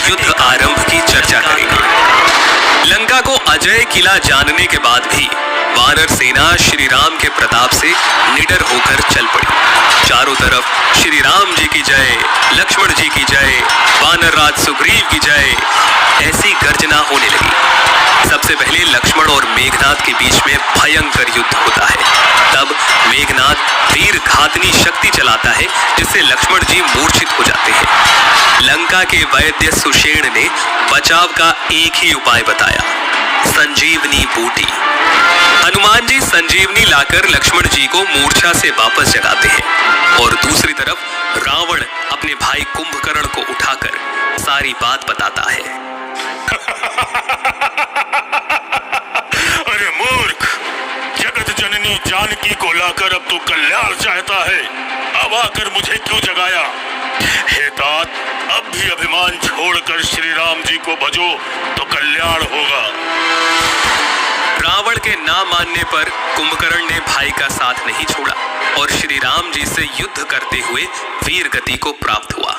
युद्ध आरंभ की चर्चा करेंगे। लंका को अजय किला जानने के बाद भी वानर सेना श्री राम के प्रताप से निडर होकर चल पड़ी। चारों तरफ श्री राम जी की जय, लक्ष्मण जी की जय, वानर राज सुग्रीव की जय, ऐसी गर्जना होने लगी। सबसे पहले लक्ष्मण और मेघनाद के बीच में भयंकर युद्ध होता है। तब मेघनाद वीर घातनी शक्ति चलाता है, जिससे लक्ष्मण जी मूर्छित हो जाते हैं। लंका के वैद्य सुषेण ने बचाव का एक ही उपाय बताया, संजीवनी बूटी। हनुमान जी संजीवनी लाकर लक्ष्मण जी को मूर्छा से वापस जगाते हैं और दूसरी तरफ रावण अपने भाई कुंभकर्ण को उठाकर सारी बात बताता है। अरे मूर्ख, जगत जननी जानकी को लाकर अब तू कल्याण चाहता है। अब आकर मुझे क्यों जगाया? हे तात, अब भी अभिमान छोड़कर श्री राम जी को भजो तो कल्याण होगा। रावण के ना मानने पर कुंभकर्ण ने भाई का साथ नहीं छोड़ा और श्री राम जी से युद्ध करते हुए वीर गति को प्राप्त हुआ।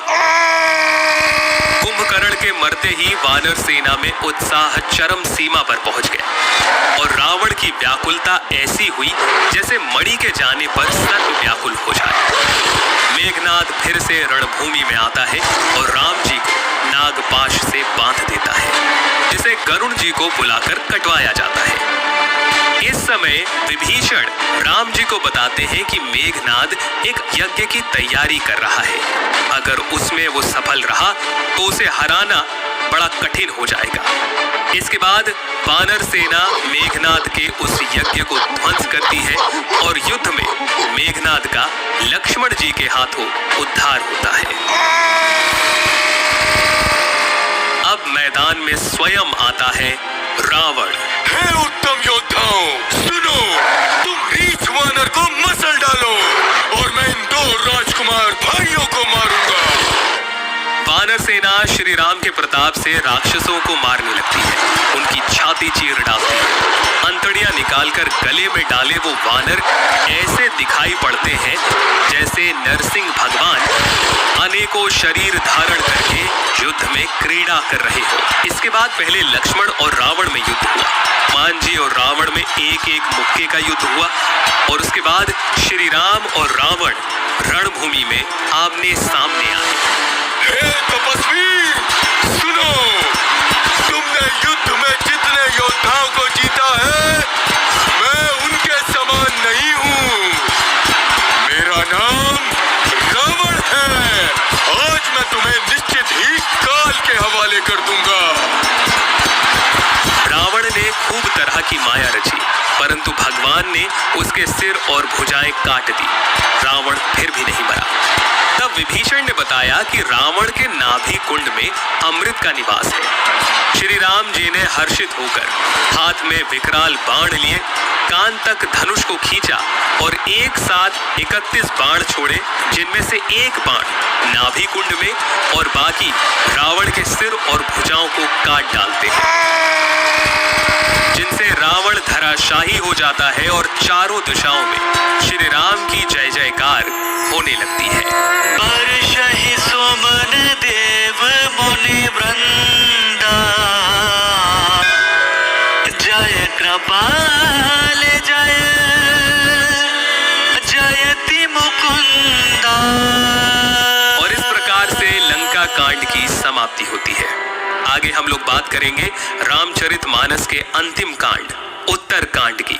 कुंभकर्ण के मरते ही वानर सेना में उत्साह चरम सीमा पर पहुंच गया और रावण की व्याकुलता ऐसी हुई जैसे मणि के जाने पर सर्प व्याकुल हो जाए। मेघनाद फिर से रणभूमि में आता है और राम जी को नागपाश से बांध देता है, जिसे गरुण जी को बुलाकर कटवाया जाता है। इस समय विभीषण राम जी को बताते हैं कि मेघनाद एक यज्ञ की तैयारी कर रहा है। अगर उसमें वो सफल रहा तो उसे हराना बड़ा कठिन हो जाएगा। इसके बाद वानर सेना मेघनाद के उस यज्ञ को ध्वंस करती है और युद्ध में मेघनाद का लक्ष्मण जी के हाथों उद्धार होता है। अब मैदान में स्वयं आता है रावण। हे उत्तम योद्धाओं, सुनो, तुम नीच वानर को मसल डालो और मैं इन दो राजकुमार भाइयों को मारूंगा। वानर सेना श्री राम के प्रताप से राक्षसों को मारने लगती है, उनकी छाती चीर डालती है। अंतड़ियां निकालकर गले में डाले वो वानर ऐसे दिखाई पड़ते हैं जैसे नरसिंह भगवान अनेकों शरीर धारण करके युद्ध में क्रीड़ा कर रहे हो। इसके बाद पहले लक्ष्मण और रावण में युद्ध हुआ, हनुमान जी और रावण में एक एक मुक्के का युद्ध हुआ और उसके बाद श्री राम और रावण रणभूमि में आमने सामने आए। हे तपस्वी, सुनो, तुमने युद्ध में जितने योद्धाओं को जीता है, मैं उनके समान नहीं हूँ। मेरा नाम रावण है। आज मैं तुम्हें निश्चित ही काल के हवाले कर दूंगा। रावण ने खूब तरह की माया रची, परंतु भगवान ने उसके सिर और भुजाएं काट दी। रावण फिर भी नहीं मरा। तब विभीषण ने बताया कि रावण के नाभि कुंड में अमृत का निवास है। श्री राम जी ने हर्षित होकर हाथ में विकराल बाण लिए, कान तक धनुष को खींचा और एक साथ 31 बाण छोड़े, जिनमें से एक बाण नाभि कुंड में और बाकी रावण के सिर और भुजाओं को काट डालते हैं, जिनसे रावण धराशाही हो जाता है और चारों दिशाओं में श्री राम की जय जयकार होने लगती है। वर्षहि सोमन देव मुनि वृंदा, जय कृपाल जय जयति मुकुंदा। और इस प्रकार से लंका कांड की समाप्ति होती है। आगे हम लोग बात करेंगे रामचरितमानस के अंतिम कांड उत्तर कांड की।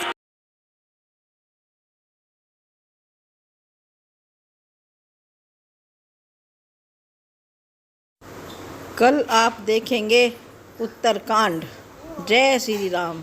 कल आप देखेंगे उत्तरकांड। जय श्री राम।